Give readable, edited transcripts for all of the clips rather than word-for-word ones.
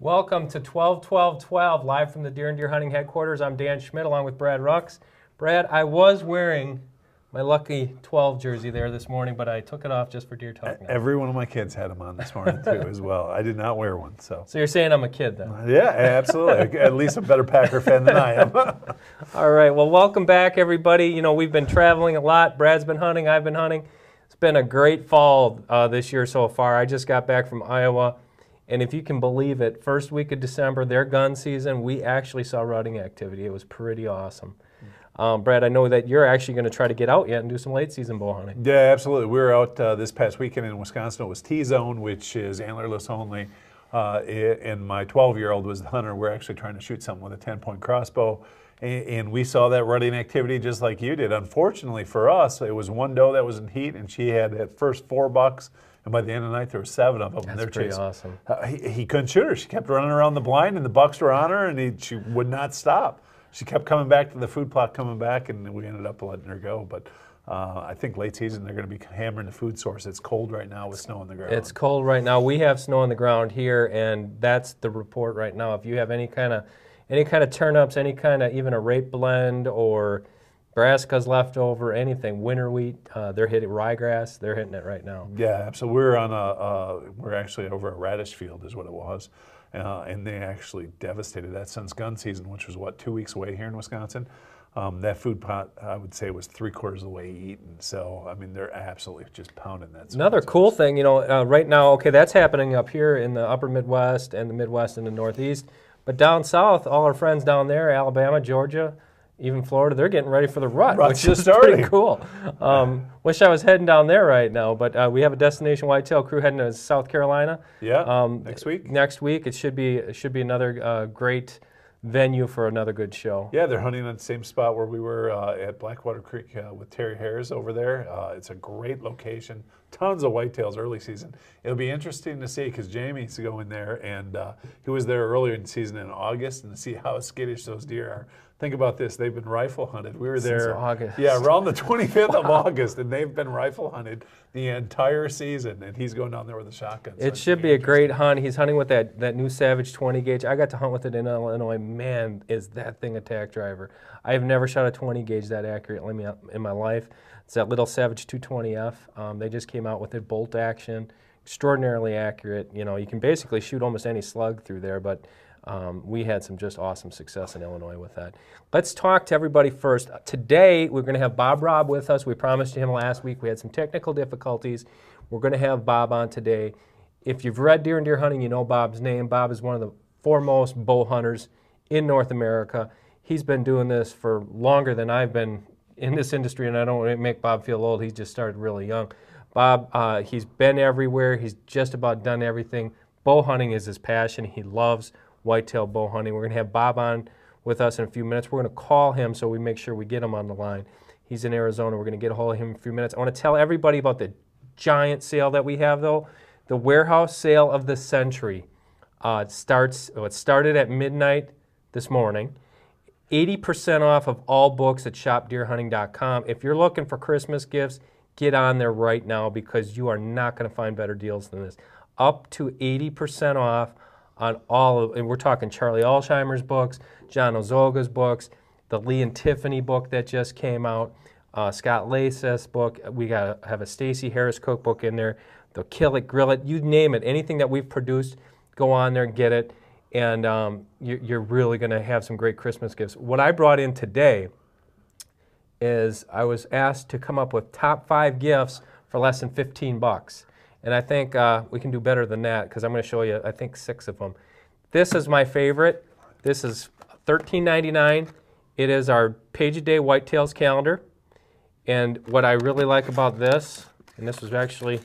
Welcome to 12-12-12, live from the Deer and Deer Hunting headquarters. I'm Dan Schmidt along with Brad Rucks. Brad, I was wearing my lucky 12 jersey there this morning, but I took it off just for Deer Talk now. Every one of my kids had them on this morning too as well. I did not wear one. So you're saying I'm a kid then? Yeah, absolutely. At least a better Packer fan than I am. All right, well, welcome back everybody. You know, we've been traveling a lot. Brad's been hunting, I've been hunting. It's been a great fall this year so far. I just got back from Iowa. And if you can believe it, first week of December, their gun season, we actually saw rutting activity. It was pretty awesome. Brad, I know that you're actually going to try to get out yet and do some late season bow hunting. Yeah, absolutely. We were out this past weekend in Wisconsin. It was T-zone, which is antlerless only. And my 12-year-old was the hunter. We're actually trying to shoot something with a 10-point crossbow. And we saw that rutting activity just like you did. Unfortunately for us, it was one doe that was in heat, and she had at first 4 bucks. And by the end of the night, there were 7 of them. That's pretty awesome. He couldn't shoot her. She kept running around the blind, and the bucks were on her, and she would not stop. She kept coming back to the food plot, coming back, and we ended up letting her go. But I think late season, they're going to be hammering the food source. It's cold right now with snow on the ground. It's cold right now. We have snow on the ground here, and that's the report right now. If you have any kind of turnips, any kind of even a rape blend or brassicas left over, anything, winter wheat, they're hitting ryegrass, they're hitting it right now. Yeah, so we're actually over a radish field is what it was. And they actually devastated that since gun season, which was, what, 2 weeks away here in Wisconsin. That food plot, I would say, was 3/4 of the way eaten. So, I mean, they're absolutely just pounding that. Another cool thing, you know, right now, okay, that's happening up here in the upper Midwest and the Midwest and the Northeast. But down south, all our friends down there, Alabama, Georgia, even Florida, they're getting ready for the rut, which is pretty cool. Wish I was heading down there right now, but we have a destination whitetail crew heading to South Carolina. Yeah, next week. Next week, it should be another great venue for another good show. Yeah, they're hunting on the same spot where we were at Blackwater Creek with Terry Harris over there. It's a great location. Tons of whitetails early season. It'll be interesting to see because Jamie's going there, and he was there earlier in the season in August, and to see how skittish those deer are. Think about this, they've been rifle hunted. We were there since August. Yeah, around the 25th of August, and they've been rifle hunted the entire season, and he's going down there with a shotgun. It should be a great hunt. He's hunting with that new Savage 20 gauge. I got to hunt with it in Illinois. Man, is that thing a tack driver. I have never shot a 20 gauge that accurately in my life. It's that little Savage 220F. They just came out with it, bolt action, extraordinarily accurate. You know, you can basically shoot almost any slug through there, but we had some just awesome success in Illinois with that. Let's talk to everybody first. Today, we're going to have Bob Robb with us. We promised him last week. We had some technical difficulties. We're going to have Bob on today. If you've read Deer and Deer Hunting, you know Bob's name. Bob is one of the foremost bow hunters in North America. He's been doing this for longer than I've been in this industry, and I don't want to make Bob feel old. He just started really young. Bob, he's been everywhere. He's just about done everything. Bow hunting is his passion. He loves whitetail bow hunting. We're going to have Bob on with us in a few minutes. We're going to call him so we make sure we get him on the line. He's in Arizona. We're going to get a hold of him in a few minutes. I want to tell everybody about the giant sale that we have, though. The warehouse sale of the century. It started at midnight this morning. 80% off of all books at shopdeerhunting.com. If you're looking for Christmas gifts, get on there right now because you are not going to find better deals than this. Up to 80% off on all of, and we're talking Charlie Alzheimer's books, John Ozoga's books, the Lee and Tiffany book that just came out, Scott Lacey's book. We got to have a Stacey Harris cookbook in there. The Kill It, Grill It, you name it. Anything that we've produced, go on there and get it. And you're really going to have some great Christmas gifts. What I brought in today is I was asked to come up with top 5 gifts for less than 15 bucks. And I think we can do better than that because I'm going to show you, I think, 6 of them. This is my favorite. This is $13.99. It is our page-a-day Whitetails calendar. And what I really like about this, and this was actually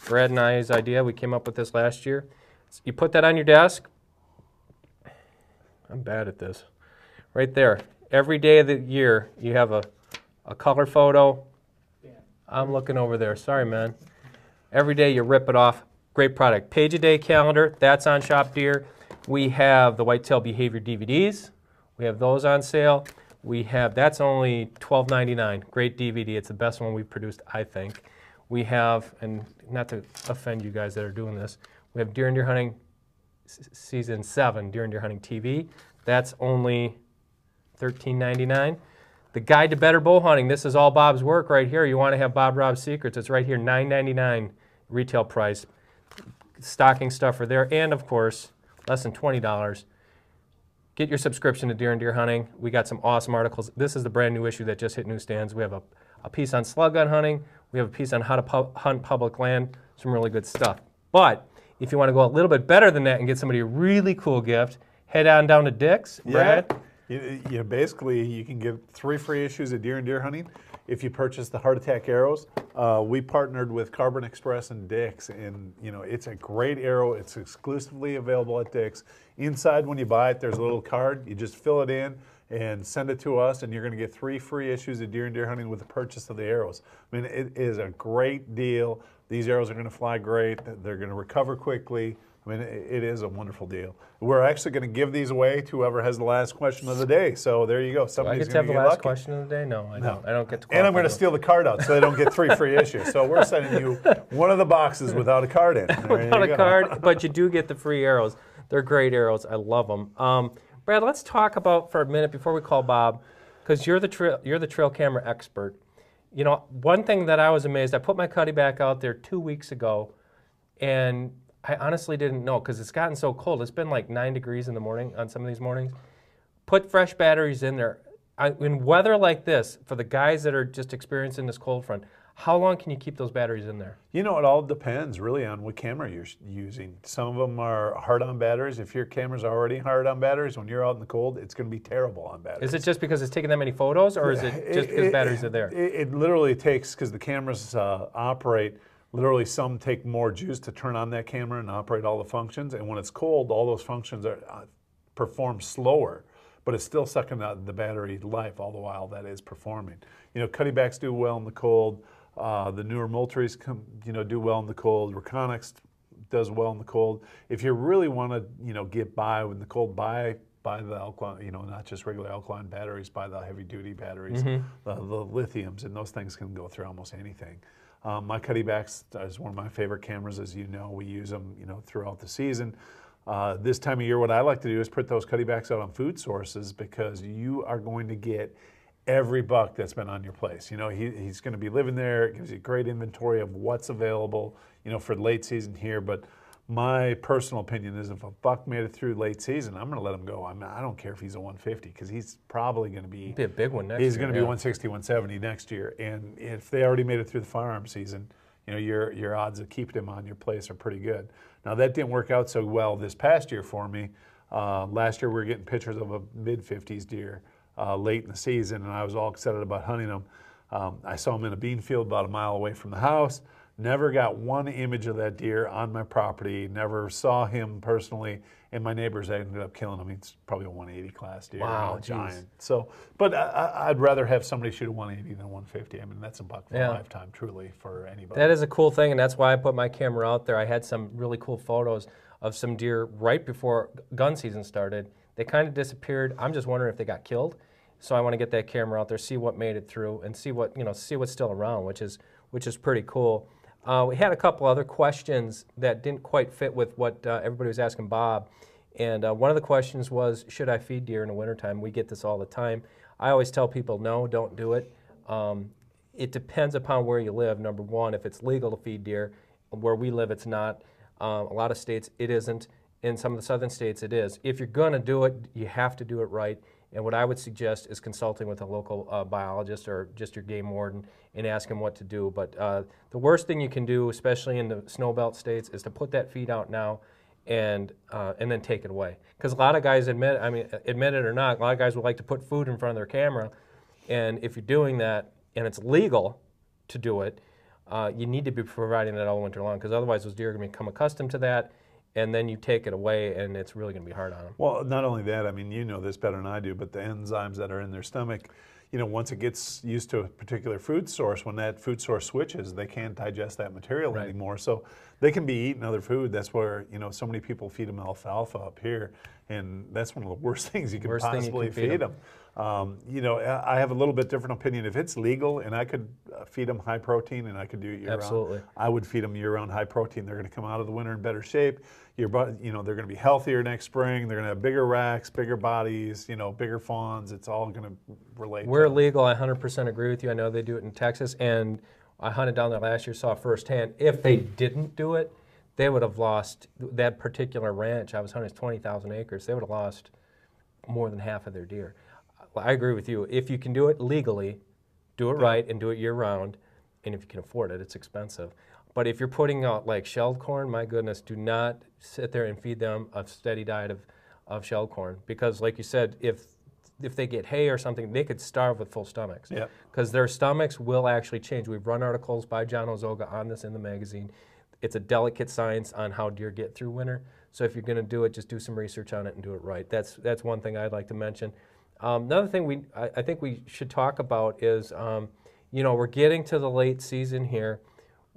Brad and I's idea. We came up with this last year. You put that on your desk. I'm bad at this. Right there. Every day of the year, you have a color photo. I'm looking over there. Sorry, man. Every day you rip it off. Great product. Page-a-day calendar. That's on Shop Deer. We have the Whitetail Behavior DVDs. We have those on sale. We have, that's only $12.99. Great DVD. It's the best one we've produced, I think. We have, and not to offend you guys that are doing this, we have Deer and Deer Hunting Season 7 Deer and Deer Hunting TV. That's only $13.99. The Guide to Better Bow Hunting. This is all Bob's work right here. You want to have Bob Robb's secrets. It's right here, $9.99 retail price. Stocking stuffer there. And, of course, less than $20. Get your subscription to Deer and Deer Hunting. We got some awesome articles. This is the brand new issue that just hit newsstands. We have a piece on slug gun hunting. We have a piece on how to hunt public land. Some really good stuff. But if you want to go a little bit better than that and get somebody a really cool gift, head on down to Dick's. Brad? Yeah, basically, you can get 3 free issues of Deer and Deer Hunting if you purchase the Heart Attack arrows. We partnered with Carbon Express and Dick's, and it's a great arrow. It's exclusively available at Dick's. Inside, when you buy it, there's a little card. You just fill it in and send it to us, and you're going to get 3 free issues of Deer and Deer Hunting with the purchase of the arrows. I mean, it is a great deal. These arrows are going to fly great. They're going to recover quickly. I mean, it is a wonderful deal. We're actually going to give these away to whoever has the last question of the day. So there you go. Somebody's going to get lucky. Do I get to have the last question of the day? No, I don't. I don't get to. And I'm going to steal the card out so they don't get 3 free issues. So we're sending you one of the boxes without a card in. Without a card, but you do get the free arrows. They're great arrows. I love them. Brad, let's talk about for a minute before we call Bob, because you're the trail camera expert. One thing that I was amazed. I put my cuddy back out there 2 weeks ago, and I honestly didn't know because it's gotten so cold. It's been like 9 degrees in the morning on some of these mornings. Put fresh batteries in there. In weather like this, for the guys that are just experiencing this cold front, how long can you keep those batteries in there? It all depends really on what camera you're using. Some of them are hard-on batteries. If your camera's already hard-on batteries, when you're out in the cold, it's going to be terrible on batteries. Is it just because it's taking that many photos, or is it just because batteries are there? It literally takes, because the cameras operate, literally some take more juice to turn on that camera and operate all the functions. And when it's cold, all those functions perform slower, but it's still sucking out the battery life all the while that is performing. Cuddybacks do well in the cold. The newer Moultries do well in the cold. Reconyx does well in the cold. If you really want to get by in the cold, buy the alkaline, not just regular alkaline batteries, buy the heavy duty batteries, the lithiums, and those things can go through almost anything. My Cuddybacks is one of my favorite cameras. As you know, we use them throughout the season. This time of year, what I like to do is put those Cuddybacks out on food sources, because you are going to get every buck that's been on your place. He's going to be living there. It gives you a great inventory of what's available, for late season here. But my personal opinion is if a buck made it through late season, I'm going to let him go. I don't care if he's a 150, because he's probably going to be a big one next year. He's going to be 160, 170 next year. And if they already made it through the firearm season, your odds of keeping him on your place are pretty good. Now, that didn't work out so well this past year for me. Last year, we were getting pictures of a mid-50s deer late in the season, and I was all excited about hunting them. I saw him in a bean field about a mile away from the house. Never got one image of that deer on my property, never saw him personally, and my neighbors ended up killing him. He's probably a 180 class deer. Wow, giant. So, but I'd rather have somebody shoot a 180 than a 150. I mean, that's a buck for a lifetime, truly, for anybody. That is a cool thing, and that's why I put my camera out there. I had some really cool photos of some deer right before gun season started. They kind of disappeared. I'm just wondering if they got killed. So I want to get that camera out there, see what made it through, and see what's still around, which is pretty cool. We had a couple other questions that didn't quite fit with what everybody was asking Bob. And one of the questions was, should I feed deer in the wintertime? We get this all the time. I always tell people, no, don't do it. It depends upon where you live. Number one, if it's legal to feed deer. Where we live, it's not. A lot of states, it isn't. In some of the southern states, it is. If you're going to do it, you have to do it right. And what I would suggest is consulting with a local biologist or just your game warden and ask him what to do. But the worst thing you can do, especially in the snow belt states, is to put that feed out now and then take it away. Because a lot of guys admit it or not, a lot of guys would like to put food in front of their camera. And if you're doing that and it's legal to do it, you need to be providing that all winter long, because otherwise those deer are going to become accustomed to that. And then you take it away, and it's really going to be hard on them. Well, not only that, I mean, you know this better than I do, but the enzymes that are in their stomach, once it gets used to a particular food source, when that food source switches, they can't digest that material anymore. So they can be eating other food. That's where, so many people feed them alfalfa up here, and that's one of the worst things you can possibly feed them. I have a little bit different opinion. If it's legal and I could feed them high protein, and I could do it year-round. Absolutely. I would feed them year-round high protein. They're going to come out of the winter in better shape. They're going to be healthier next spring. They're going to have bigger racks, bigger bodies, bigger fawns. It's all going to relate. We're legal. I 100% agree with you. I know they do it in Texas, and I hunted down there last year, saw firsthand. If they didn't do it, they would have lost that particular ranch. I was hunting 20,000 acres. They would have lost more than half of their deer. I agree with you. If you can do it legally, do it right and do it year-round, and if you can afford it, it's expensive. But if you're putting out like shelled corn, my goodness, do not sit there and feed them a steady diet of shelled corn, because like you said, if they get hay or something, they could starve with full stomachs. Yeah. Because their stomachs will actually change. We've run articles by John Ozoga on this in the magazine. It's a delicate science on how deer get through winter. So if you're going to do it, just do some research on it and do it right. That's one thing I'd like to mention. Another thing I think we should talk about is, we're getting to the late season here.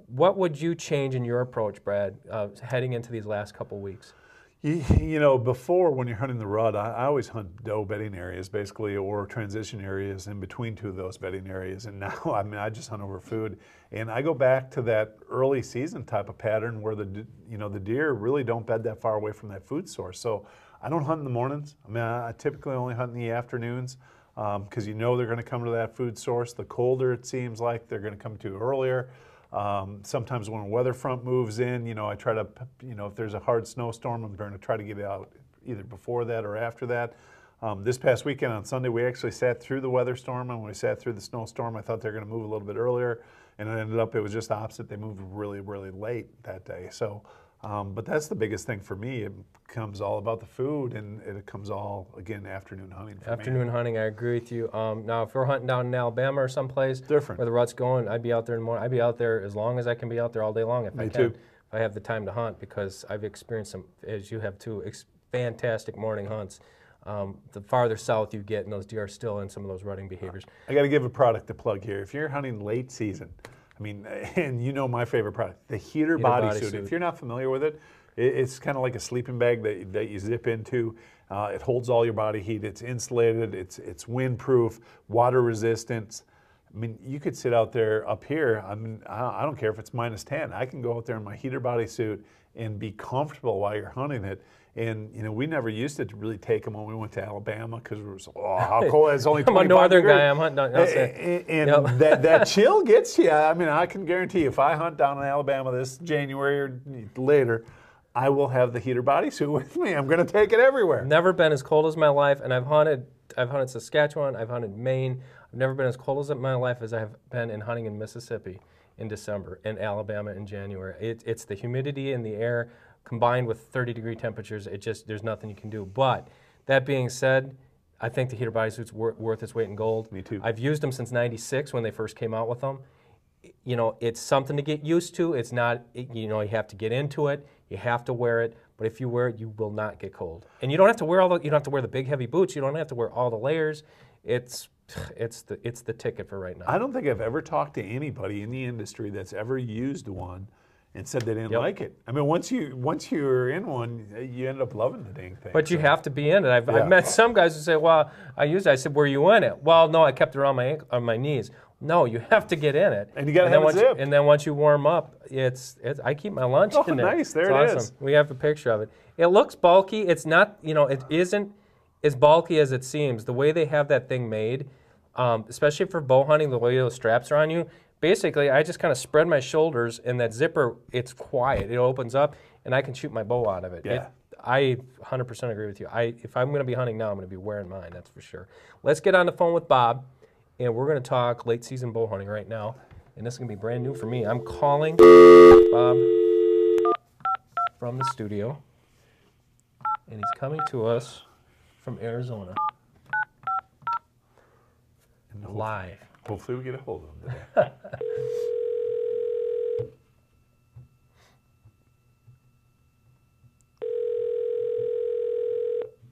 What would you change in your approach, Brad, heading into these last couple weeks? Before, when you're hunting the rut, I always hunt doe bedding areas, basically, or transition areas in between two of those bedding areas. And now, I just hunt over food. And I go back to that early season type of pattern where the deer really don't bed that far away from that food source. So I don't hunt in the mornings. I typically only hunt in the afternoons because they're going to come to that food source. The colder it seems like, they're going to come to earlier. Sometimes when a weather front moves in, I try to, if there's a hard snowstorm, I'm going to try to get out either before that or after that. This past weekend on Sunday, we actually sat through the weather storm, and when we sat through the snowstorm, I thought they were going to move a little bit earlier, and it ended up, it was just the opposite. They moved really, really late that day. So, but that's the biggest thing for me. It becomes all about the food, and it comes all, again, afternoon hunting for me. Afternoon hunting, I agree with you. Now, if we're hunting down in Alabama or someplace different where the rut's going, I'd be out there in the morning. I'd be out there as long as I can be out there all day long if I can. If I have the time to hunt, because I've experienced some, as you have too, fantastic morning hunts. The farther south you get, and those deer are still in some of those rutting behaviors. I got to give a product to plug here. If you're hunting late season, and my favorite product, the heater bodysuit. If you're not familiar with it, it's kind of like a sleeping bag that you zip into. It holds all your body heat. It's insulated. It's windproof, water resistant. You could sit out there up here. I don't care if it's -10. I can go out there in my heater bodysuit and be comfortable while you're hunting it. And we never used it to really take them when we went to Alabama, because it was how cold. It's only 25 I'm a northern degrees. guy. I'm hunting. And that chill gets you. I can guarantee you, if I hunt down in Alabama this January or later, I will have the heater bodysuit with me. I'm going to take it everywhere. Never been as cold as my life, and I've hunted Saskatchewan. I've hunted Maine. I've never been as cold as my life as I have been in hunting in Mississippi in December and Alabama in January. It's the humidity in the air combined with 30-degree temperatures. There's nothing you can do. But that being said, I think the heater bodysuit's worth its weight in gold. Me too. I've used them since '96 when they first came out with them. It's something to get used to. It's not, you have to get into it. You have to wear it. But if you wear it, you will not get cold. And you don't have to wear you don't have to wear the big heavy boots. You don't have to wear all the layers. It's the ticket for right now. I don't think I've ever talked to anybody in the industry that's ever used one and said they didn't like it. Once you're in one, you end up loving the dang thing. But you have to be in it. I've met some guys who say, "Well, I used it." I said, "Were you in it?" "Well, no, I kept it on my knees." No, you have to get in it. And you got to have it zipped. And then once you warm up, I keep my lunch in it. Oh, nice. There it's it awesome. is. We have a picture of it. It looks bulky. It's not, it isn't as bulky as it seems. The way they have that thing made, especially for bow hunting, the way those straps are on you, basically I just kind of spread my shoulders, and that zipper, it's quiet. It opens up, and I can shoot my bow out of it. Yeah. I 100% agree with you. If I'm going to be hunting now, I'm going to be wearing mine, that's for sure. Let's get on the phone with Bob. And we're going to talk late season bow hunting right now. And this is going to be brand new for me. I'm calling Bob from the studio. And he's coming to us from Arizona. And live. Hopefully we get a hold of him today.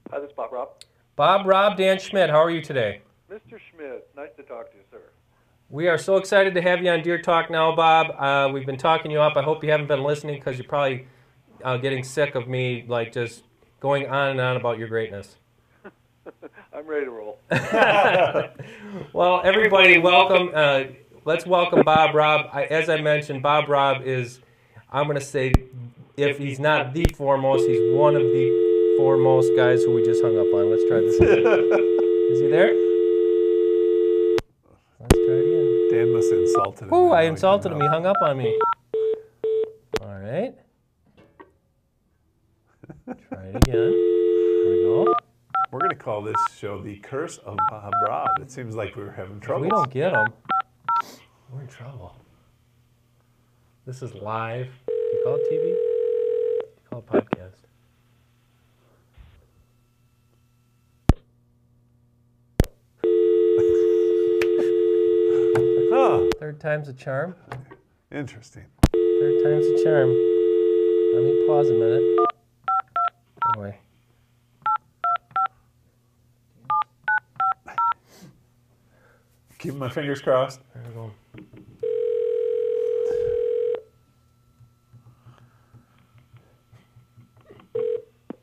Hi, this is Bob Robb. Bob Robb, Dan Schmidt, how are you today? Mr. Schmidt, nice to talk to you, sir. We are so excited to have you on Deer Talk now, Bob. We've been talking you up. I hope you haven't been listening, because you're probably getting sick of me just going on and on about your greatness. I'm ready to roll. Well, everybody, welcome. let's welcome Bob Robb. As I mentioned, Bob Robb is, I'm going to say, if he's not the foremost, he's one of the foremost guys who we just hung up on. Let's try this again. Is he there? Let's try it again. Dan must have insulted him. Ooh, I insulted him. He hung up on me. All right. Try it again. Here we go. We're going to call this show The Curse of Bob Robb. It seems like we were having trouble. If we don't get him, we're in trouble. This is live. Do you call it TV? Do you call it podcast? Huh. Third time's a charm. Interesting. Third time's a charm. Let me pause a minute. Anyway. Keep my fingers crossed. There we go.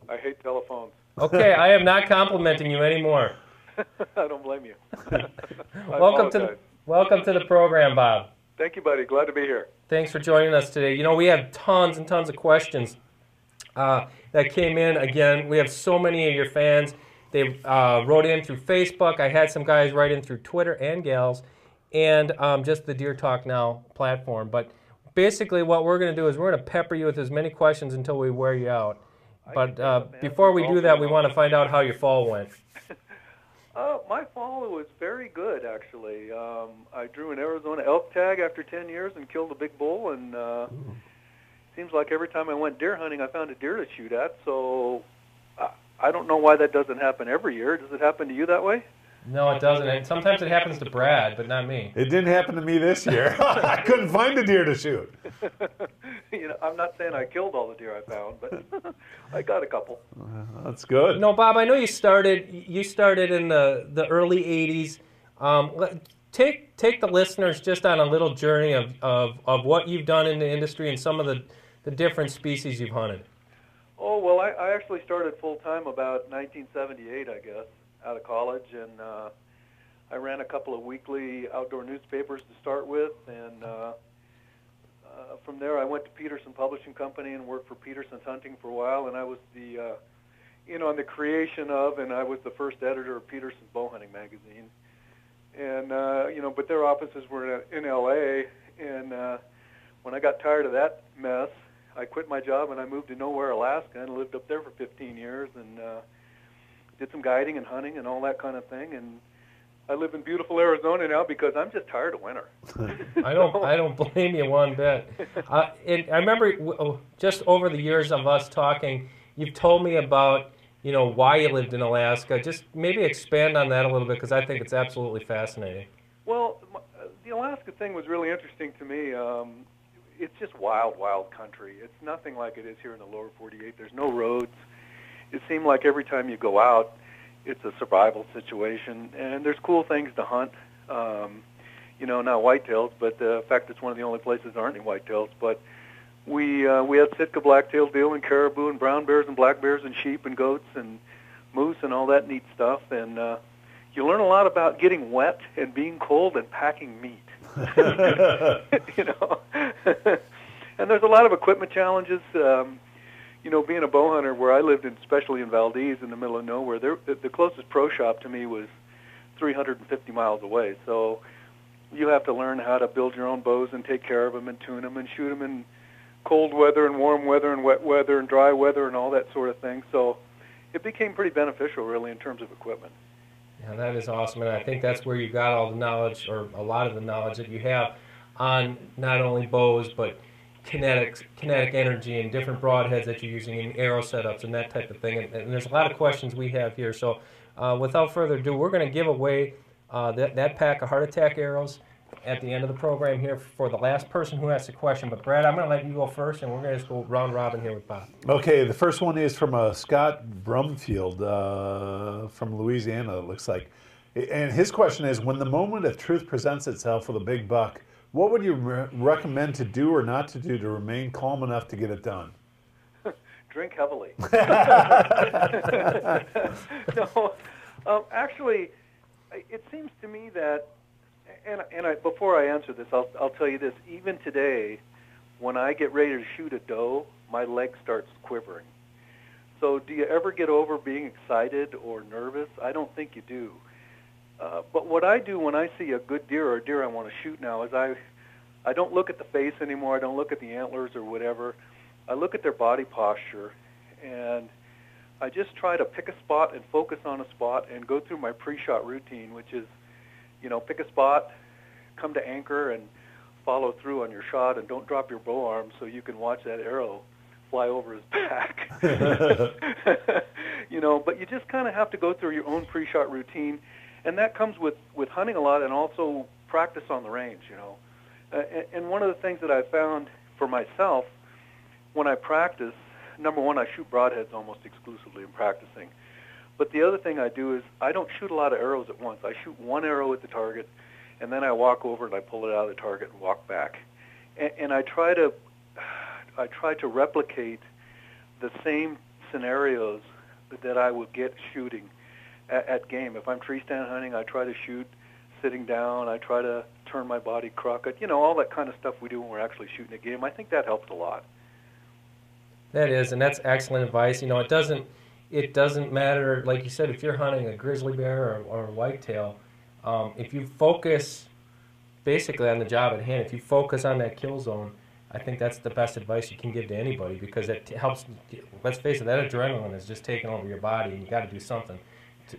I hate telephones. Okay, I am not complimenting you anymore. I don't blame you. Welcome to the program, Bob. Thank you, buddy. Glad to be here. Thanks for joining us today. You know, we have tons and tons of questions that came in. Again, we have so many of your fans. They wrote in through Facebook. I had some guys write in through Twitter and gals, and just the Deer Talk Now platform. But basically what we're going to do is we're going to pepper you with as many questions until we wear you out. But before we do that, we want to find out how your fall went. My fall was very good, actually. I drew an Arizona elk tag after 10 years and killed a big bull, and seems like every time I went deer hunting, I found a deer to shoot at. So I don't know why that doesn't happen every year. Does it happen to you that way? No, it doesn't. And sometimes it happens to Brad, but not me. It didn't happen to me this year. I couldn't find a deer to shoot. You know, I'm not saying I killed all the deer I found, but I got a couple. That's good. No, Bob, I know you started in the early 80s. Take the listeners just on a little journey of what you've done in the industry and some of the different species you've hunted. Oh, well, I actually started full-time about 1978, I guess, out of college, and I ran a couple of weekly outdoor newspapers to start with, and from there I went to Peterson Publishing Company and worked for Peterson's Hunting for a while, and I was the, the creation of, and I was the first editor of Peterson's Bow Hunting magazine. And, but their offices were in L.A., and when I got tired of that mess, I quit my job and I moved to Nowhere, Alaska, and lived up there for 15 years and did some guiding and hunting and all that kind of thing. And I live in beautiful Arizona now because I'm just tired of winter. I don't blame you one bit. And I remember just over the years of us talking, you've told me about why you lived in Alaska. Just maybe expand on that a little bit because I think it's absolutely fascinating. Well, the Alaska thing was really interesting to me. It's just wild, wild country. It's nothing like it is here in the lower 48. There's no roads. It seemed like every time you go out, it's a survival situation, and there's cool things to hunt. Not whitetails, but in fact, it's one of the only places there aren't any whitetails. But we had Sitka black-tailed deer and caribou and brown bears and black bears and sheep and goats and moose and all that neat stuff. And you learn a lot about getting wet and being cold and packing meat. And there's a lot of equipment challenges. Being a bow hunter, where I lived, especially in Valdez, in the middle of nowhere, the closest pro shop to me was 350 miles away. So you have to learn how to build your own bows and take care of them and tune them and shoot them in cold weather and warm weather and wet weather and dry weather and all that sort of thing. So it became pretty beneficial, really, in terms of equipment. Yeah, that is awesome, and I think that's where you got all the knowledge, or a lot of the knowledge that you have on not only bows, but kinetic energy and different broadheads that you're using in arrow setups and that type of thing. And there's a lot of questions we have here. So without further ado, we're going to give away that pack of heart attack arrows at the end of the program here for the last person who asks a question. But Brad, I'm going to let you go first, and we're going to just go round robin here with Bob. Okay, the first one is from Scott Brumfield from Louisiana, it looks like. And his question is, when the moment of truth presents itself with a big buck, what would you recommend to do or not to do to remain calm enough to get it done? Drink heavily. No, actually, it seems to me that, Before I answer this, I'll tell you this. Even today, when I get ready to shoot a doe, my leg starts quivering. So do you ever get over being excited or nervous? I don't think you do. But what I do when I see a good deer or a deer I want to shoot now is I don't look at the face anymore. I don't look at the antlers or whatever. I look at their body posture, and I just try to pick a spot and focus on a spot and go through my pre-shot routine, which is, pick a spot, come to anchor, and follow through on your shot, and don't drop your bow arm so you can watch that arrow fly over his back. But you just kind of have to go through your own pre-shot routine, and that comes with hunting a lot and also practice on the range, And one of the things that I found for myself when I practice, number one, I shoot broadheads almost exclusively in practicing. But the other thing I do is I don't shoot a lot of arrows at once. I shoot one arrow at the target, and then I walk over and I pull it out of the target and walk back. And I try to replicate the same scenarios that I would get shooting at game. If I'm tree stand hunting, I try to shoot sitting down. I try to turn my body crooked. All that kind of stuff we do when we're actually shooting a game. I think that helps a lot. That is, and that's excellent advice. It doesn't matter, like you said, if you're hunting a grizzly bear or a whitetail, if you focus basically on the job at hand, if you focus on that kill zone, I think that's the best advice you can give to anybody, because it helps. Let's face it, that adrenaline is just taking over your body, and you got to do something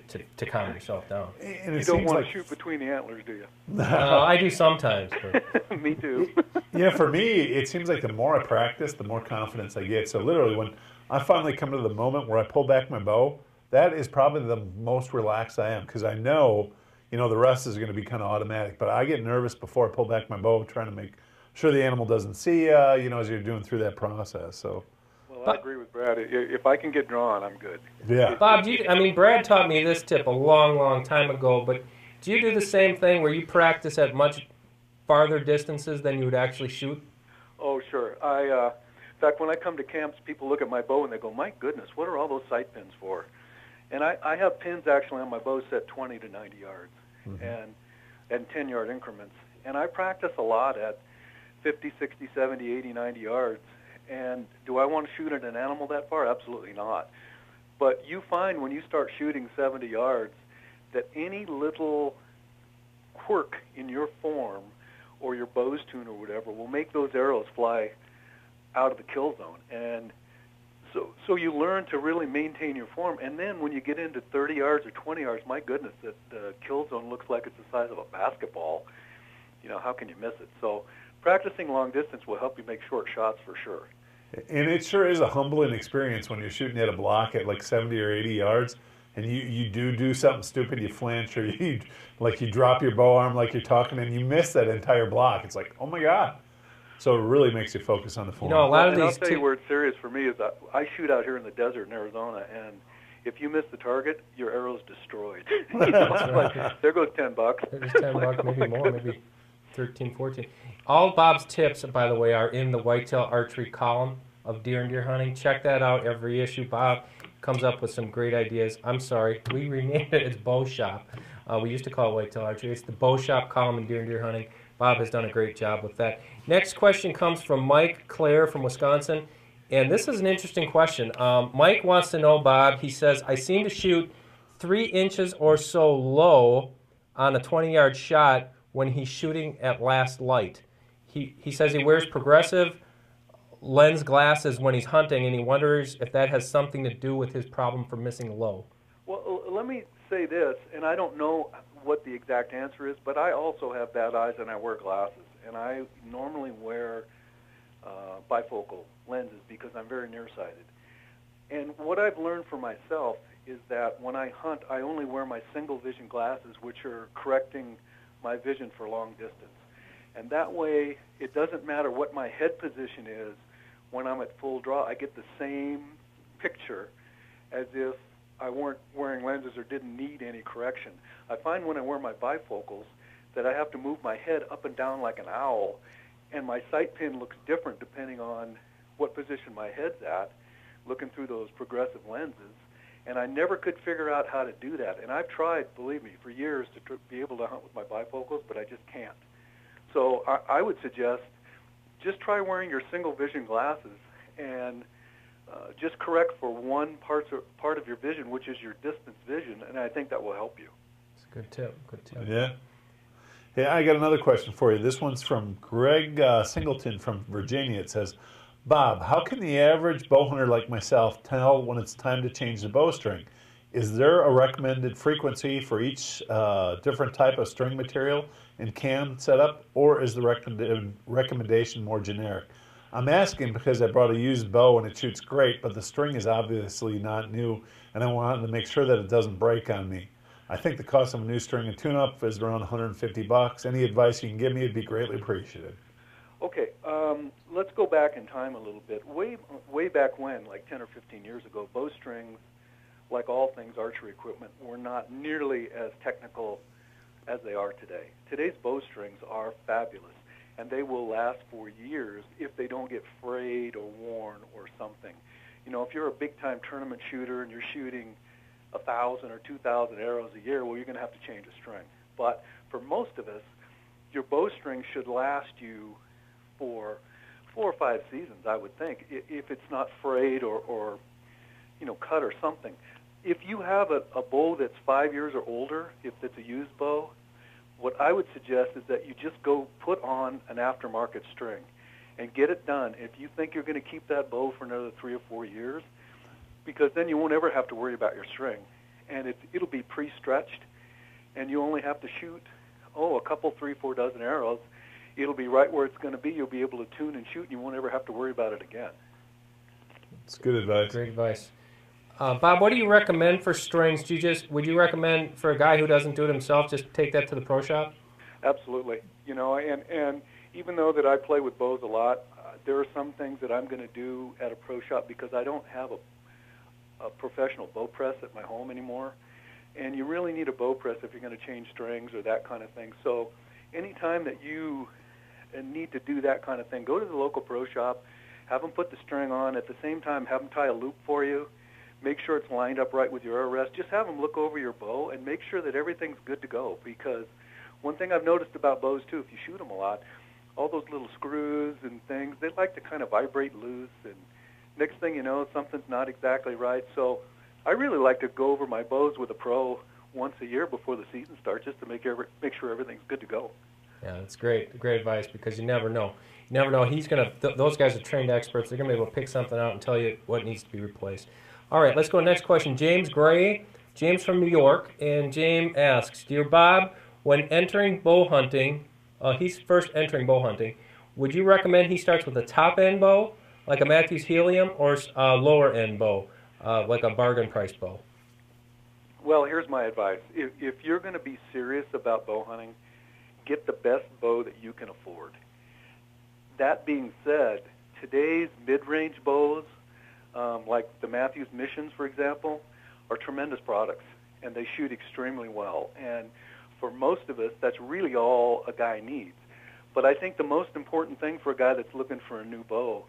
to calm yourself down. And you don't want to shoot between the antlers, do you? I do sometimes. But. Me too. For me, it seems like the more I practice, the more confidence I get. So literally, when I finally come to the moment where I pull back my bow, that is probably the most relaxed I am, because I know, the rest is going to be kind of automatic. But I get nervous before I pull back my bow, trying to make sure the animal doesn't see you, as you're doing through that process. So. Well, I agree with Brad. If I can get drawn, I'm good. Yeah. Bob, Brad taught me this tip a long, long time ago, but do you do the same thing where you practice at much farther distances than you would actually shoot? Oh, sure. In fact, when I come to camps, people look at my bow and they go, "My goodness, what are all those sight pins for?" And I have pins actually on my bow set 20 to 90 yards and 10-yard increments. And I practice a lot at 50, 60, 70, 80, 90 yards. And do I want to shoot at an animal that far? Absolutely not. But you find when you start shooting 70 yards that any little quirk in your form or your bow's tune or whatever will make those arrows fly out of the kill zone. And so you learn to really maintain your form. And then when you get into 30 yards or 20 yards, my goodness, the kill zone looks like it's the size of a basketball. How can you miss it? So practicing long distance will help you make short shots for sure. And it sure is a humbling experience when you're shooting at a block at like 70 or 80 yards, and you do something stupid, you flinch, or you drop your bow arm like you're talking, and you miss that entire block. It's like, oh my God. So it really makes you focus on the form. A lot of these. I'll tell you where it's serious for me is that I shoot out here in the desert in Arizona, and if you miss the target, your arrow's destroyed. Like, there goes $10. There's $10, maybe more, maybe 13, 14. All Bob's tips, by the way, are in the Whitetail Archery column of Deer and Deer Hunting. Check that out every issue. Bob comes up with some great ideas. I'm sorry, we renamed it. It's Bow Shop. We used to call it Whitetail Archery. It's the Bow Shop column in Deer and Deer Hunting. Bob has done a great job with that. Next question comes from Mike Clare from Wisconsin. And this is an interesting question. Mike wants to know, Bob, he says, I seem to shoot 3 inches or so low on a 20-yard shot when he's shooting at last light. He says he wears progressive lens glasses when he's hunting, and he wonders if that has something to do with his problem for missing low. Well, let me say this, and I don't know what the exact answer is, but I also have bad eyes and I wear glasses, and I normally wear bifocal lenses because I'm very nearsighted. And what I've learned for myself is that when I hunt, I only wear my single vision glasses, which are correcting my vision for long distance. And that way, it doesn't matter what my head position is when I'm at full draw. I get the same picture as if I weren't wearing lenses or didn't need any correction. I find when I wear my bifocals that I have to move my head up and down like an owl, and my sight pin looks different depending on what position my head's at, looking through those progressive lenses. And I never could figure out how to do that. And I've tried, believe me, for years to be able to hunt with my bifocals, but I just can't. So I would suggest just try wearing your single vision glasses and just correct for one part of your vision, which is your distance vision, and I think that will help you. It's a good tip. Good tip. Yeah. Hey, I got another question for you. This one's from Greg Singleton from Virginia. It says, Bob, how can the average bow hunter like myself tell when it's time to change the bowstring? Is there a recommended frequency for each different type of string material and cam setup, or is the recommendation more generic? I'm asking because I brought a used bow and it shoots great, but the string is obviously not new, and I wanted to make sure that it doesn't break on me. I think the cost of a new string and tune-up is around $150. Any advice you can give me would be greatly appreciated. Okay, let's go back in time a little bit. Way back when, like 10 or 15 years ago, bowstrings, like all things archery equipment, were not nearly as technical as they are today. Today's bowstrings are fabulous, and they will last for years if they don't get frayed or worn or something. You know, if you're a big-time tournament shooter and you're shooting 1,000 or 2,000 arrows a year, well, you're going to have to change a string. But for most of us, your bowstring should last you for 4 or 5 seasons, I would think, if it's not frayed or cut or something. If you have a bow that's 5 years or older, if it's a used bow, what I would suggest is that you just go put on an aftermarket string and get it done. If you think you're going to keep that bow for another 3 or 4 years, because then you won't ever have to worry about your string. And it'll be pre-stretched, and you only have to shoot, a couple, 3, 4 dozen arrows. It'll be right where it's going to be. You'll be able to tune and shoot, and you won't ever have to worry about it again. That's good advice. Great advice. Bob, what do you recommend for strings? Would you recommend for a guy who doesn't do it himself, just take that to the pro shop? Absolutely. And even though that I play with bows a lot, there are some things that I'm going to do at a pro shop because I don't have a professional bow press at my home anymore. And you really need a bow press if you're going to change strings or that kind of thing. So anytime that you need to do that kind of thing, go to the local pro shop, have them put the string on. At the same time, have them tie a loop for you. Make sure it's lined up right with your arrow rest. Just have them look over your bow and make sure that everything's good to go. Because one thing I've noticed about bows, too, if you shoot them a lot, all those little screws and things, they like to kind of vibrate loose. And next thing you know, something's not exactly right. So I really like to go over my bows with a pro once a year before the season starts just to make sure everything's good to go. Yeah, that's great. Great advice because you never know. You never know. Those guys are trained experts. They're going to be able to pick something out and tell you what needs to be replaced. All right, let's go to the next question. James Gray. James from New York. And James asks, Dear Bob, when entering bow hunting, he's first entering bow hunting, would you recommend he starts with a top-end bow, like a Matthews Helium, or a lower-end bow, like a bargain price bow? Well, here's my advice. If you're going to be serious about bow hunting, get the best bow that you can afford. That being said, today's mid-range bows, like the Matthews Missions, for example, are tremendous products, and they shoot extremely well. And for most of us, that's really all a guy needs. But I think the most important thing for a guy that's looking for a new bow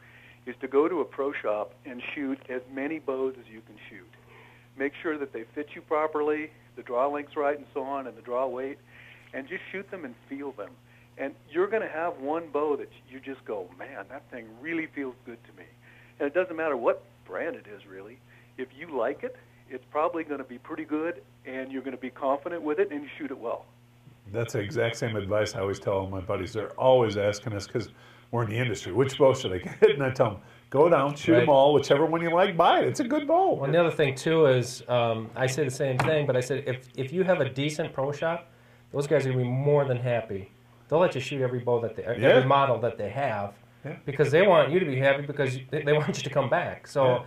is to go to a pro shop and shoot as many bows as you can shoot. Make sure that they fit you properly, the draw length's right and so on, and the draw weight, and just shoot them and feel them. And you're going to have one bow that you just go, man, that thing really feels good to me. And it doesn't matter what brand it is, really. If you like it, it's probably going to be pretty good, and you're going to be confident with it, and you shoot it well. That's the exact same advice I always tell all my buddies. They're always asking us, because we're in the industry, which bow should I get? And I tell them, go down, shoot them all, whichever one you like, buy it. It's a good bow. Well, the other thing, too, is I say the same thing, but I said if you have a decent pro shop, those guys are going to be more than happy. They'll let you shoot every bow every model that they have, because they want you to be happy because they want you to come back. So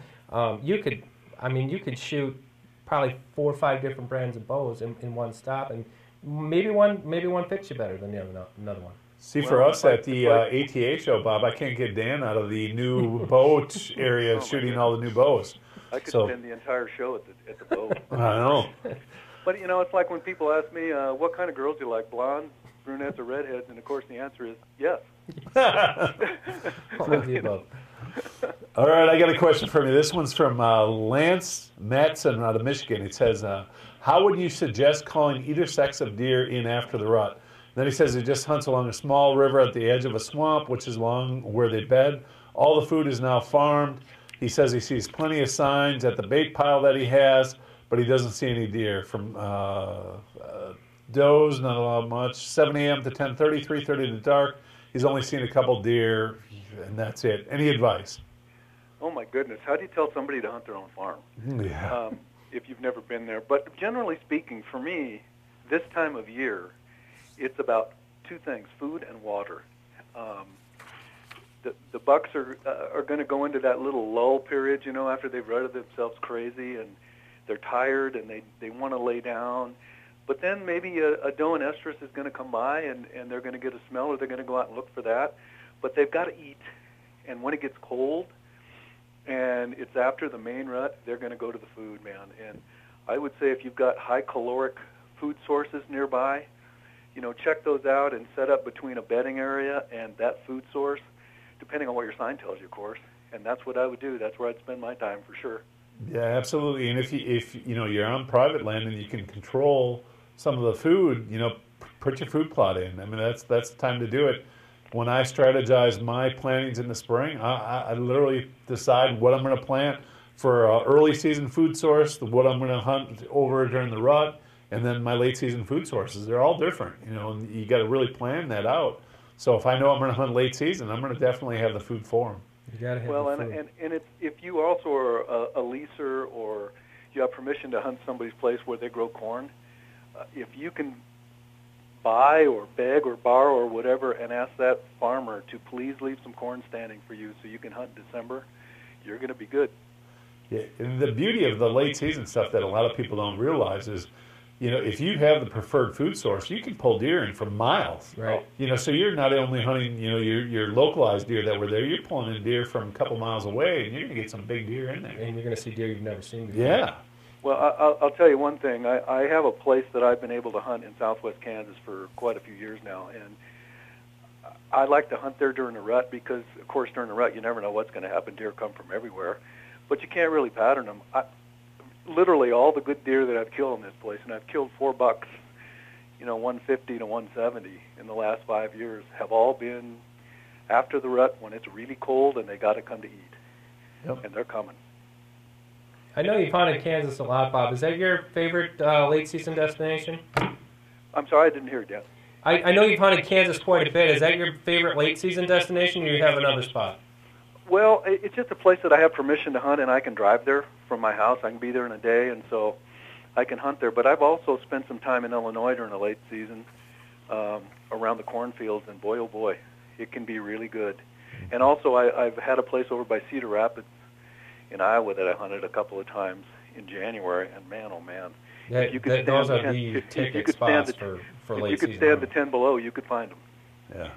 you could shoot probably 4 or 5 different brands of bows in one stop, and maybe one fits you better than the another one. See, for us at the ATA show, Bob, I can't get Dan out of the new boat area shooting all the new bows. I could spend the entire show at the bow. I know. But, it's like when people ask me, what kind of girls do you like, blondes, brunettes, or redheads? And, of course, the answer is yes. All of the above. All right, I got a question for you. This one's from Lance Matson out of Michigan. It says, how would you suggest calling either sex of deer in after the rut? Then he says he just hunts along a small river at the edge of a swamp, which is along where they bed. All the food is now farmed. He says he sees plenty of signs at the bait pile that he has, but he doesn't see any deer. From does, not a lot much. 7 a.m. to 10:30, 3:30 to dark. He's only seen a couple deer, and that's it. Any advice? Oh my goodness, how do you tell somebody to hunt their own farm? Yeah. If you've never been there. But generally speaking, for me, this time of year, it's about two things: food and water. The bucks are going to go into that little lull period, you know, after they've rutted themselves crazy and they're tired and they want to lay down. But then maybe a doe and estrus is going to come by and they're going to get a smell, or they're going to go out and look for that. But they've got to eat. And when it gets cold and it's after the main rut, they're going to go to the food, man. And I would say if you've got high caloric food sources nearby, you know, check those out and set up between a bedding area and that food source, depending on what your sign tells you, of course. And that's what I would do. That's where I'd spend my time for sure. Yeah, absolutely. And if you know you're on private land and you can control some of the food, you know, put your food plot in. I mean, that's the time to do it. When I strategize my plantings in the spring, I literally decide what I'm going to plant for early season food source, what I'm going to hunt over during the rut, and then my late season food sources. They're all different, you know, and you got to really plan that out. So if I know I'm going to hunt late season, I'm going to definitely have the food for them. You got to have well, the food. and it's, if you also are a leaser or you have permission to hunt somebody's place where they grow corn, if you can buy or beg or borrow or whatever and ask that farmer to please leave some corn standing for you so you can hunt in December, you're going to be good. Yeah, and the beauty of the late season stuff that a lot of people don't realize is, you know, if you have the preferred food source, you can pull deer in from miles. Right. You know, so you're not only hunting, you know, your localized deer that were there, you're pulling in deer from a couple miles away, and you're going to get some big deer in there. And you're going to see deer you've never seen before. Yeah. Well, I'll tell you one thing. I have a place that I've been able to hunt in southwest Kansas for quite a few years now, and I like to hunt there during the rut because, of course, during the rut you never know what's going to happen. Deer come from everywhere, but you can't really pattern them. Literally all the good deer that I've killed in this place, and I've killed 4 bucks, you know, 150 to 170 in the last 5 years, have all been after the rut when it's really cold and they got to come to eat. Yep. And they're coming. I know you've hunted Kansas a lot, Bob. Is that your favorite late season destination? I'm sorry, I didn't hear it yet. I know you've hunted Kansas quite a bit. Is that your favorite late season destination, or you have another spot? Well, it's just a place that I have permission to hunt, and I can drive there from my house. I can be there in a day, and so I can hunt there. But I've also spent some time in Illinois during the late season around the cornfields, and boy, oh boy, it can be really good. And also I've had a place over by Cedar Rapids in Iowa that I hunted a couple of times in January, and man, oh man. Those are the ticket spots for late season. If you could stand the 10 below, you could find them. Yeah.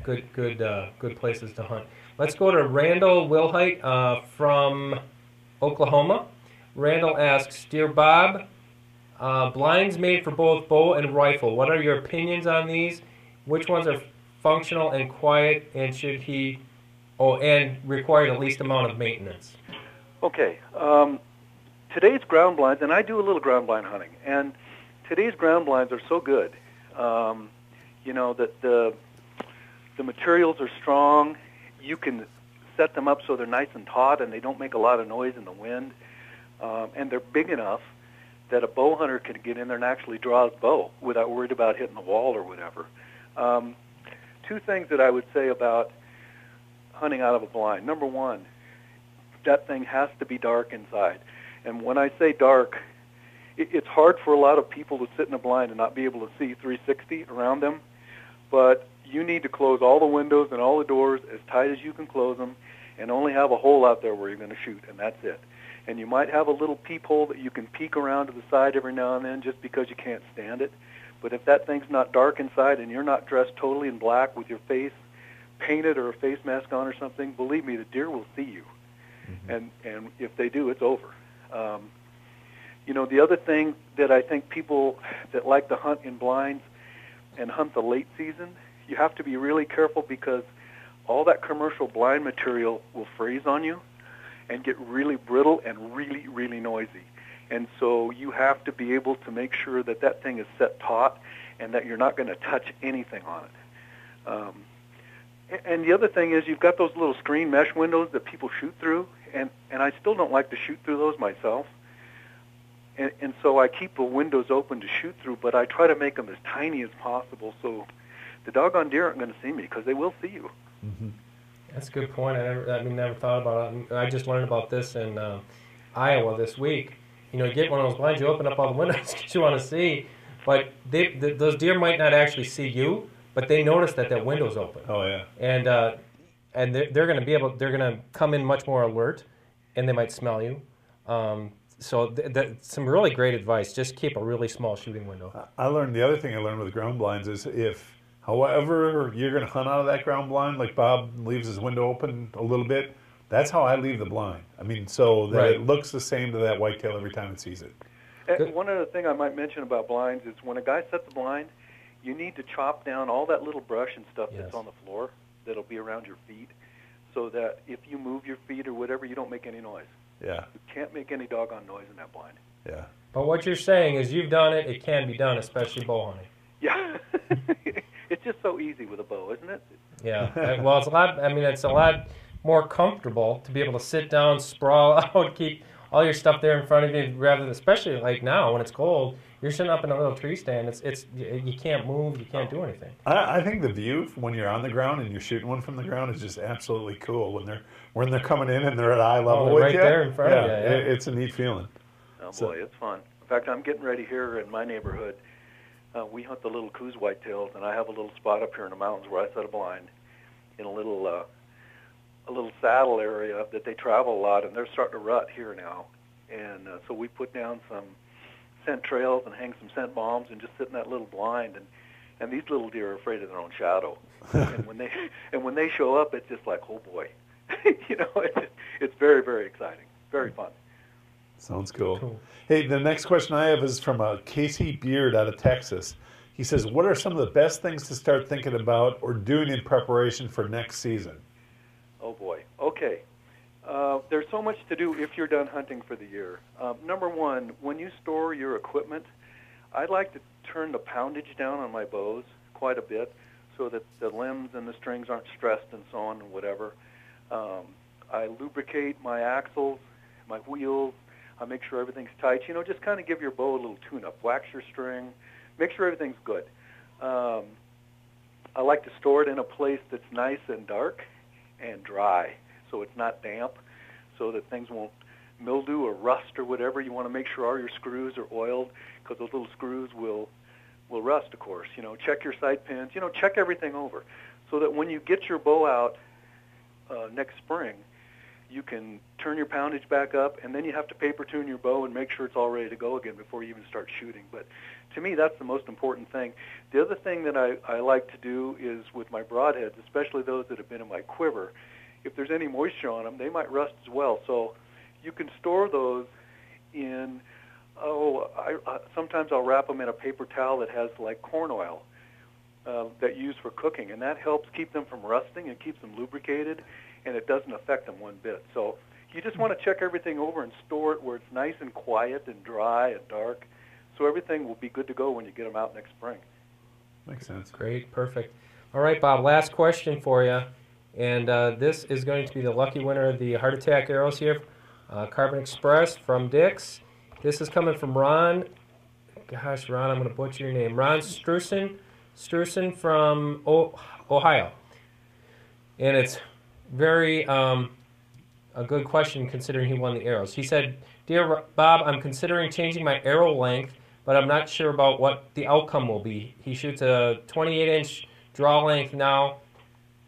Good places to hunt. Let's go to Randall Wilhite from Oklahoma. Randall asks, Dear Bob, blinds made for both bow and rifle. What are your opinions on these? Which ones are functional and quiet, and and require the least amount of maintenance? Okay. Today's ground blinds, and I do a little ground blind hunting, and today's ground blinds are so good. You know, that the materials are strong. You can set them up so they're nice and taut and they don't make a lot of noise in the wind. And they're big enough that a bow hunter can get in there and actually draw his bow without worried about hitting the wall or whatever. 2 things that I would say about hunting out of a blind. Number one, that thing has to be dark inside. And when I say dark, it's hard for a lot of people to sit in a blind and not be able to see 360 around them. But you need to close all the windows and all the doors as tight as you can close them, and only have a hole out there where you're going to shoot, and that's it. And you might have a little peephole that you can peek around to the side every now and then just because you can't stand it. But if that thing's not dark inside and you're not dressed totally in black with your face painted or a face mask on or something, believe me, the deer will see you. Mm-hmm. And if they do, it's over. You know, the other thing that I think people that like to hunt in blinds and hunt the late season, you have to be really careful because all that commercial blind material will freeze on you. and get really brittle and really, really noisy. And so you have to be able to make sure that that thing is set taut and that you're not going to touch anything on it. And the other thing is you've got those little screen mesh windows that people shoot through, and I still don't like to shoot through those myself. And so I keep the windows open to shoot through, but I try to make them as tiny as possible so the doggone deer aren't going to see me, because they will see you. Mm-hmm. That's a good point. I never thought about it. I just learned about this in Iowa this week. You know, you get one of those blinds, you open up all the windows because you want to see, but those deer might not actually see you, but they notice that window's open. Oh yeah. And they're going to come in much more alert, and they might smell you. So some really great advice. Just keep a really small shooting window. The other thing I learned with ground blinds is if, however, you're going to hunt out of that ground blind, like Bob leaves his window open a little bit, that's how I leave the blind. I mean, so that Right. it looks the same to that whitetail every time it sees it. And one other thing I might mention about blinds is when a guy sets a blind, you need to chop down all that little brush and stuff Yes. that's on the floor that'll be around your feet, so that if you move your feet or whatever, you don't make any noise. Yeah, You can't make any doggone noise in that blind. yeah. But what you're saying is you've done it. It can be done, especially bow hunting. Yeah. It's just so easy with a bow, isn't it? Yeah. Well, it's a lot. I mean, it's a lot more comfortable to be able to sit down, sprawl out, keep all your stuff there in front of you, rather than, especially like now when it's cold, you're sitting up in a little tree stand. It's you can't move, you can't do anything. I think the view when you're on the ground and you're shooting one from the ground is just absolutely cool when they're coming in and they're at eye level they're with right you. there in front of you, yeah. It's a neat feeling. Oh, So- boy, it's fun. In fact, I'm getting ready here in my neighborhood. We hunt the little coos whitetails, and I have a little spot up here in the mountains where I set a blind in a little saddle area that they travel a lot, and they're starting to rut here now. And so we put down some scent trails and hang some scent bombs and just sit in that little blind. And these little deer are afraid of their own shadow. and when they show up, it's just like, oh boy, you know, it's very, very exciting, very fun. Sounds cool. Cool. Hey, the next question I have is from Casey Beard out of Texas. He says, what are some of the best things to start thinking about or doing in preparation for next season? Oh boy. Okay. There's so much to do if you're done hunting for the year. Number one, when you store your equipment, I'd like to turn the poundage down on my bows quite a bit so that the limbs and the strings aren't stressed and so on and whatever. I lubricate my axles, my wheels. I make sure everything's tight. You know, just kind of give your bow a little tune-up. Wax your string. Make sure everything's good. I like to store it in a place that's nice and dark and dry, so it's not damp, so that things won't mildew or rust or whatever. You want to make sure all your screws are oiled, because those little screws will rust, of course. You know, check your sight pins. You know, check everything over, so that when you get your bow out next spring, you can turn your poundage back up, and then you have to paper tune your bow and make sure it's all ready to go again before you even start shooting. But to me, that's the most important thing. The other thing that I like to do is with my broadheads, especially those that have been in my quiver, if there's any moisture on them, they might rust as well. So you can store those in, sometimes I'll wrap them in a paper towel that has like corn oil that you use for cooking, and that helps keep them from rusting and keeps them lubricated, and it doesn't affect them one bit. So you just want to check everything over and store it where it's nice and quiet and dry and dark, so everything will be good to go when you get them out next spring. Makes sense. Great, perfect. All right, Bob, last question for you. And this is going to be the lucky winner of the Heart Attack arrows here, Carbon Express from Dick's. This is coming from Ron. Gosh, Ron, I'm going to butcher your name. Ron Strusen from Ohio. And it's very a good question considering he won the arrows. He said, Dear Bob, I'm considering changing my arrow length, but I'm not sure about what the outcome will be. He shoots a 28-inch draw length now,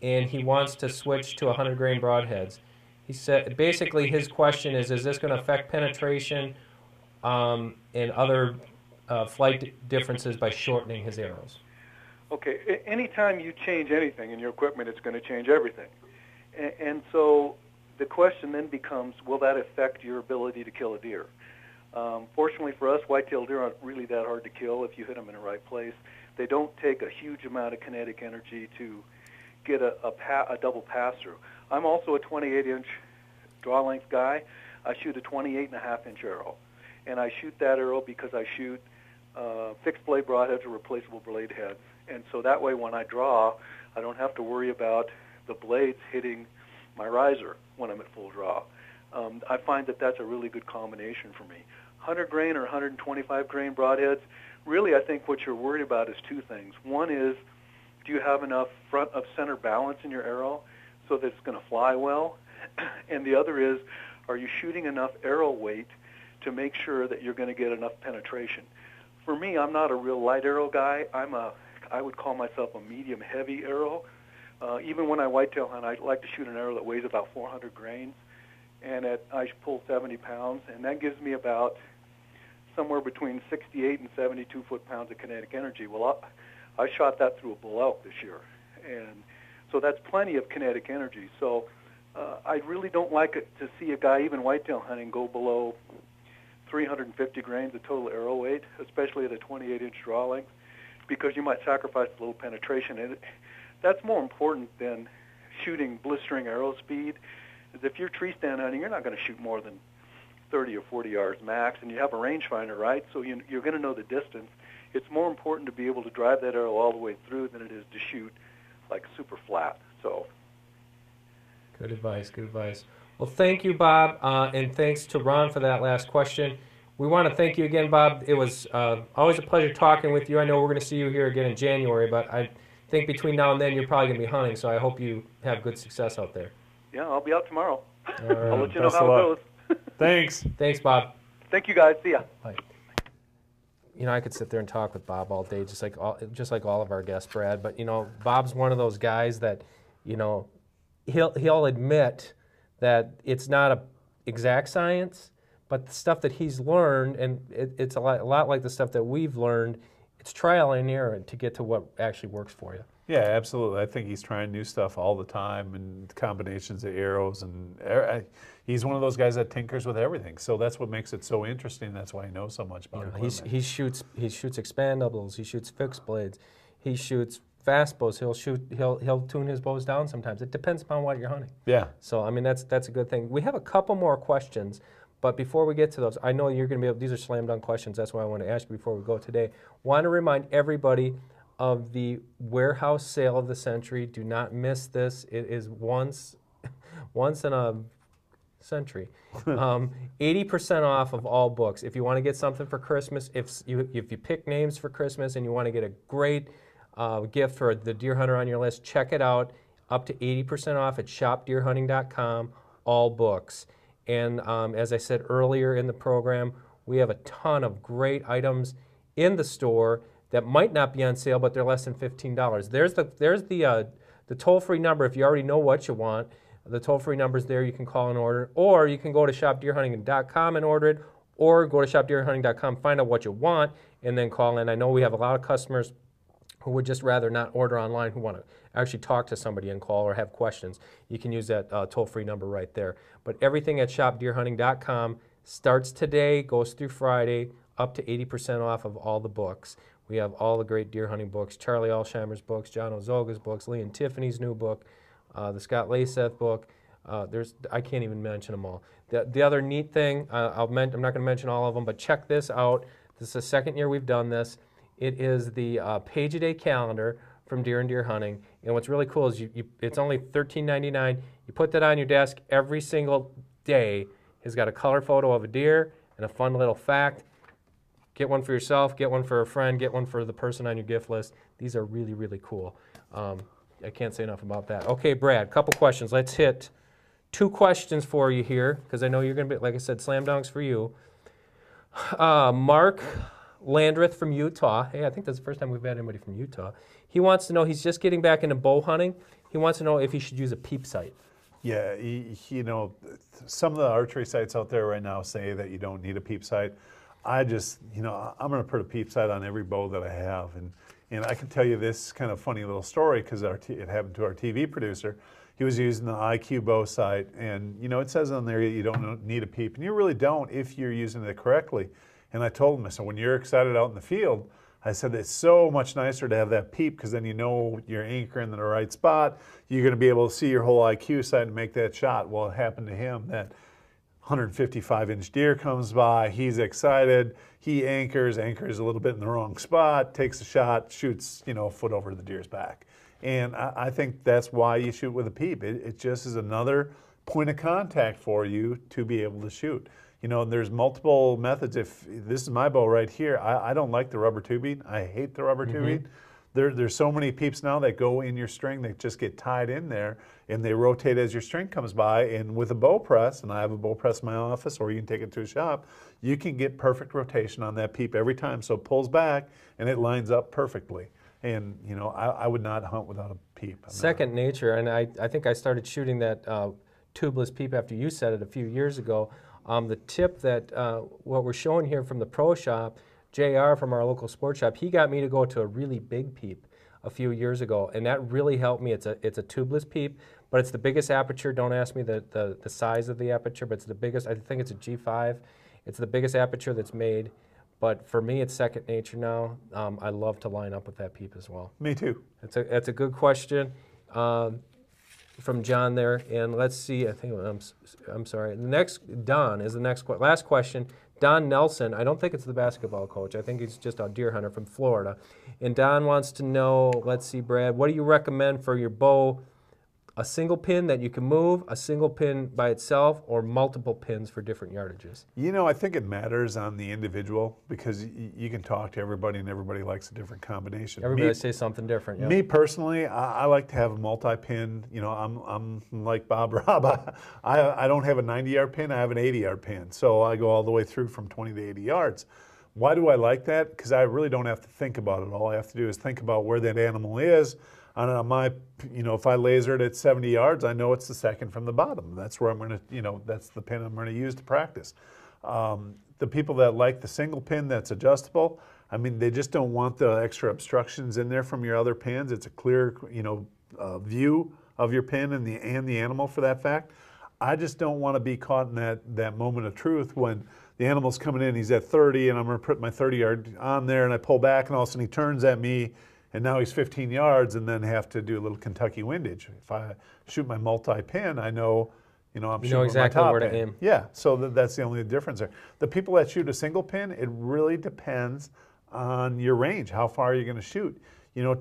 and he wants to switch to 100-grain broadheads. He said, basically, his question is this going to affect penetration and other flight differences by shortening his arrows? Okay, anytime you change anything in your equipment, it's going to change everything. And so the question then becomes, will that affect your ability to kill a deer? Fortunately for us, white-tailed deer aren't really that hard to kill if you hit them in the right place. They don't take a huge amount of kinetic energy to get a double pass-through. I'm also a 28-inch draw length guy. I shoot a 28.5-inch arrow, and I shoot that arrow because I shoot fixed blade broadheads or replaceable blade heads, and so that way when I draw, I don't have to worry about the blades hitting my riser when I'm at full draw. I find that that's a really good combination for me. 100 grain or 125 grain broadheads, really I think what you're worried about is two things. One is, do you have enough front of center balance in your arrow so that it's going to fly well? And the other is, are you shooting enough arrow weight to make sure that you're going to get enough penetration? For me, I'm not a real light arrow guy. I would call myself a medium heavy arrow. Even when I whitetail hunt, I like to shoot an arrow that weighs about 400 grains, and I pull 70 pounds, and that gives me about somewhere between 68 and 72 foot-pounds of kinetic energy. Well, I shot that through a bull elk this year, and so that's plenty of kinetic energy. So I really don't like it to see a guy, even whitetail hunting, go below 350 grains of total arrow weight, especially at a 28-inch draw length, because you might sacrifice a little penetration. And that's more important than shooting blistering arrow speed. If you're tree stand hunting, you're not going to shoot more than 30 or 40 yards max, and you have a rangefinder, right? So you're going to know the distance. It's more important to be able to drive that arrow all the way through than it is to shoot like super flat. So good advice, good advice. Well, thank you, Bob, and thanks to Ron for that last question. We want to thank you again, Bob. It was always a pleasure talking with you. I know we're going to see you here again in January, but I think between now and then you're probably going to be hunting, so I hope you have good success out there. Yeah, I'll be out tomorrow. All right. I'll let you know how it goes. Thanks. Thanks, Bob. Thank you, guys. See ya. Bye. You know, I could sit there and talk with Bob all day, just like all of our guests, Brad. But you know, Bob's one of those guys that, you know, he'll admit that it's not a exact science, but the stuff that he's learned, and it's a lot like the stuff that we've learned. It's trial and error to get to what actually works for you. Yeah, absolutely. I think he's trying new stuff all the time, and combinations of arrows, and he's one of those guys that tinkers with everything. So that's what makes it so interesting. That's why he knows so much about it. He shoots expandables. He shoots fixed blades. He shoots fast bows. He'll tune his bows down sometimes. It depends upon what you're hunting. Yeah. So I mean that's a good thing. We have a couple more questions, but before we get to those, I know you're going to be able. These are slam dunk questions. That's why I want to ask you before we go today. Want to remind everybody of the warehouse sale of the century. Do not miss this. It is once in a century. 80% off of all books. If you want to get something for Christmas, if you pick names for Christmas and you want to get a great gift for the deer hunter on your list, check it out. Up to 80% off at shopdeerhunting.com, all books. And as I said earlier in the program, we have a ton of great items in the store that might not be on sale, but they're less than $15. There's the toll-free number if you already know what you want. The toll-free number's there. You can call and order, or you can go to shopdeerhunting.com and order it, or go to shopdeerhunting.com, find out what you want, and then call in. I know we have a lot of customers who would just rather not order online, who want to actually talk to somebody and call or have questions. You can use that toll-free number right there. But everything at shopdeerhunting.com starts today, goes through Friday, up to 80% off of all the books. We have all the great deer hunting books, Charlie Alsheimer's books, John Ozoga's books, Lee and Tiffany's new book, the Scott Laseth book. I can't even mention them all. The other neat thing, I'm not going to mention all of them, but check this out. This is the second year we've done this. It is the page-a-day calendar from Deer and Deer Hunting. And what's really cool is it's only $13.99. You put that on your desk every single day. It's got a color photo of a deer and a fun little fact. Get one for yourself, get one for a friend, get one for the person on your gift list. These are really, really cool. I can't say enough about that. Okay, Brad, couple questions. Let's hit 2 questions for you here, because I know you're going to be, like I said, slam dunks for you. Mark Landreth from Utah. Hey, I think that's the first time we've had anybody from Utah. He wants to know, he's just getting back into bow hunting. He wants to know if he should use a peep sight. Yeah, you know, some of the archery sites out there right now say that you don't need a peep sight. I'm going to put a peep sight on every bow that I have. And I can tell you this kind of funny little story, because it happened to our TV producer. He was using the IQ bow sight, and you know, it says on there you don't need a peep, and you really don't if you're using it correctly. And I told him, I said, when you're excited out in the field, I said, it's so much nicer to have that peep because then you know you're anchoring in the right spot. You're going to be able to see your whole IQ side and make that shot. Well, it happened to him that 155-inch deer comes by. He's excited. He anchors a little bit in the wrong spot, takes a shot, shoots, a foot over the deer's back. And I think that's why you shoot with a peep. It just is another point of contact for you to be able to shoot. There's multiple methods. If this is my bow right here, I don't like the rubber tubing. I hate the rubber tubing. There's so many peeps now that go in your string that just get tied in there, and they rotate as your string comes by. And with a bow press, and I have a bow press in my office, or you can take it to a shop, you can get perfect rotation on that peep every time. So it pulls back, and it lines up perfectly. And, I would not hunt without a peep. Second nature, and I think I started shooting that tubeless peep after you said it a few years ago. The tip that what we're showing here from the pro shop, JR from our local sports shop, he got me to go to a really big peep a few years ago, and that really helped me. It's a tubeless peep, but it's the biggest aperture. Don't ask me the size of the aperture, but it's the biggest. I think it's a G5. It's the biggest aperture that's made. But for me, it's second nature now. I love to line up with that peep as well. Me too. That's a good question from John there. And let's see. I think I'm sorry. The next Don is the last question. Don Nelson. I don't think it's the basketball coach. I think he's just a deer hunter from Florida. And Don wants to know. Let's see, Brad. What do you recommend for your bow? A single pin that you can move, a single pin by itself, or multiple pins for different yardages? I think it matters on the individual because you can talk to everybody and everybody likes a different combination. Everybody says something different. Yeah. Me personally, I like to have a multi-pin. I'm like Bob Robb. I don't have a 90-yard pin, I have an 80-yard pin. So I go all the way through from 20 to 80 yards. Why do I like that? Because I really don't have to think about it. All I have to do is think about where that animal is. On my, if I laser it at 70 yards, I know it's the second from the bottom. That's where I'm going to, that's the pin I'm going to use to practice. The people that like the single pin that's adjustable, they just don't want the extra obstructions in there from your other pins. It's a clear, view of your pin and the animal for that fact. I just don't want to be caught in that moment of truth when the animal's coming in, he's at 30, and I'm going to put my 30-yard on there, and I pull back, and all of a sudden he turns at me, and now he's 15 yards, and then have to do a little Kentucky windage. If I shoot my multi-pin, I know, I'm shooting exactly my top where to pin. aim. Yeah, so that's the only difference there. The people that shoot a single pin, it really depends on your range, how far you're going to shoot.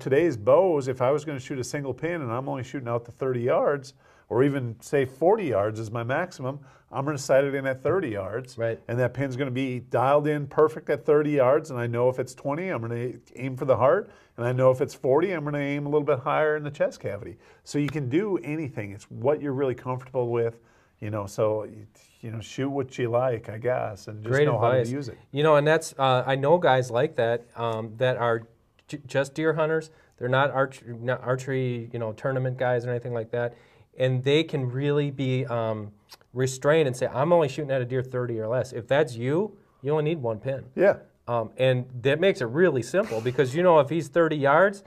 Today's bows, if I was going to shoot a single pin and I'm only shooting out to 30 yards, or even say 40 yards is my maximum, I'm going to sight it in at 30 yards. Right. And that pin's going to be dialed in perfect at 30 yards. And I know if it's 20, I'm going to aim for the heart. And I know if it's 40, I'm going to aim a little bit higher in the chest cavity. So you can do anything. It's what you're really comfortable with. So shoot what you like, I guess, and just Great know advice. how to use it. And that's, I know guys like that, that are just deer hunters. They're not archery, tournament guys or anything like that. And they can really be restrained and say, I'm only shooting at a deer 30 or less. If that's you only need one pin. Yeah. And that makes it really simple because, if he's 30 yards,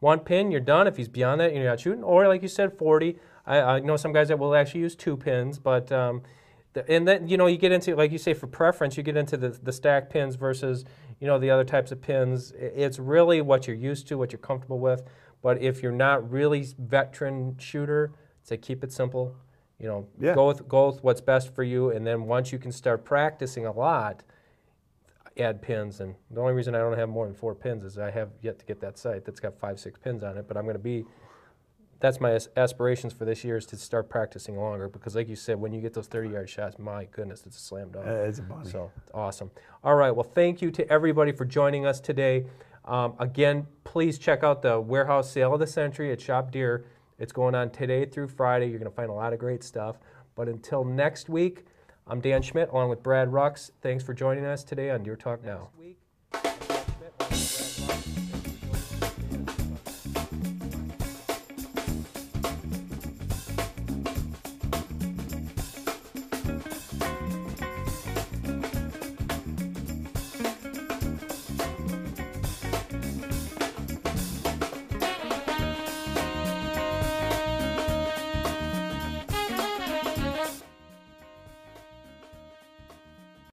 one pin, you're done. If he's beyond that, you're not shooting. Or like you said, 40. I know some guys that will actually use 2 pins, but and then, you get into, like you say, for preference, you get into the stack pins versus, the other types of pins. It's really what you're used to, what you're comfortable with. But if you're not really veteran shooter, say keep it simple, Yeah. go with what's best for you, and then once you can start practicing a lot, add pins. And the only reason I don't have more than 4 pins is I have yet to get that sight that's got 5, 6 pins on it, but that's my aspirations for this year is to start practicing longer because like you said, when you get those 30-yard shots, my goodness, it's a slam dunk. It's a bunny. So, awesome. All right, well, thank you to everybody for joining us today. Again, please check out the warehouse sale of the century at Shop Deer. It's going on today through Friday. You're going to find a lot of great stuff. But until next week, I'm Dan Schmidt along with Brad Rucks. Thanks for joining us today on Deer Talk Now.